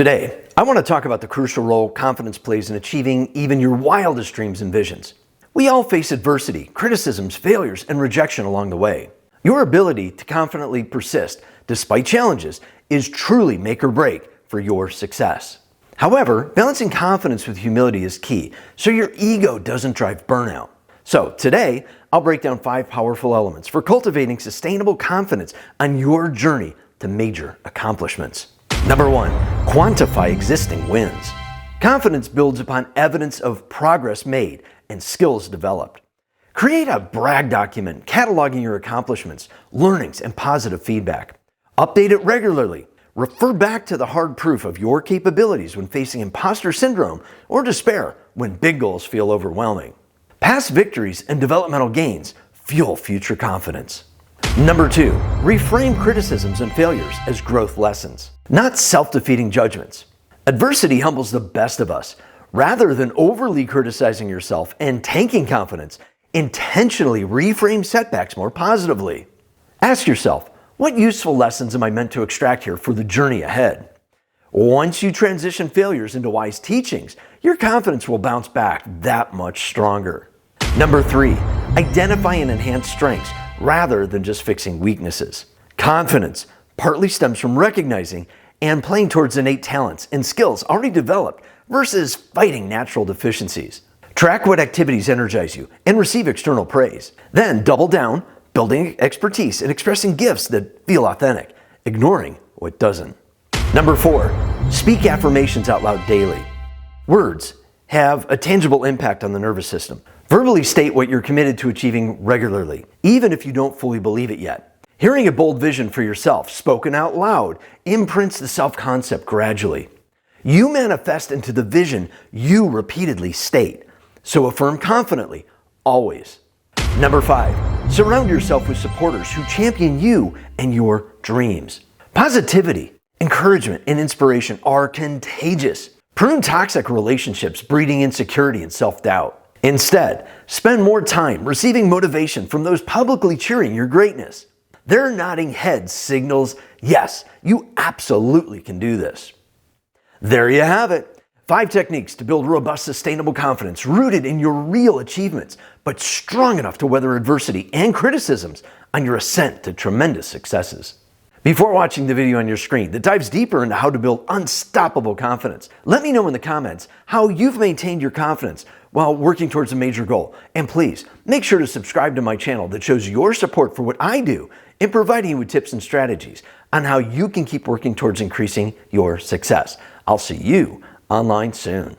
Today, I want to talk about the crucial role confidence plays in achieving even your wildest dreams and visions. We all face adversity, criticisms, failures, and rejection along the way. Your ability to confidently persist despite challenges is truly make or break for your success. However, balancing confidence with humility is key, so your ego doesn't drive burnout. So today, I'll break down 5 powerful elements for cultivating sustainable confidence on your journey to major accomplishments. Number 1, quantify existing wins. Confidence builds upon evidence of progress made and skills developed. Create a brag document cataloging your accomplishments, learnings, and positive feedback. Update it regularly. Refer back to the hard proof of your capabilities when facing imposter syndrome or despair when big goals feel overwhelming. Past victories and developmental gains fuel future confidence. Number 2, reframe criticisms and failures as growth lessons, not self-defeating judgments. Adversity humbles the best of us. Rather than overly criticizing yourself and tanking confidence, intentionally reframe setbacks more positively. Ask yourself, what useful lessons am I meant to extract here for the journey ahead? Once you transition failures into wise teachings, your confidence will bounce back that much stronger. Number 3, identify and enhance strengths rather than just fixing weaknesses. Confidence partly stems from recognizing and playing towards innate talents and skills already developed versus fighting natural deficiencies. Track what activities energize you and receive external praise. Then double down, building expertise and expressing gifts that feel authentic, ignoring what doesn't. Number 4, speak affirmations out loud daily. Words have a tangible impact on the nervous system. Verbally state what you're committed to achieving regularly, even if you don't fully believe it yet. Hearing a bold vision for yourself spoken out loud imprints the self-concept gradually. You manifest into the vision you repeatedly state, so affirm confidently, always. Number 5, surround yourself with supporters who champion you and your dreams. Positivity, encouragement, and inspiration are contagious. Prune toxic relationships breeding insecurity and self-doubt. Instead, spend more time receiving motivation from those publicly cheering your greatness. Their nodding heads signals, yes, you absolutely can do this. There you have it. 5 techniques to build robust, sustainable confidence rooted in your real achievements, but strong enough to weather adversity and criticisms on your ascent to tremendous successes. Before watching the video on your screen that dives deeper into how to build unstoppable confidence, let me know in the comments how you've maintained your confidence while working towards a major goal. And please, make sure to subscribe to my channel that shows your support for what I do in providing you with tips and strategies on how you can keep working towards increasing your success. I'll see you online soon.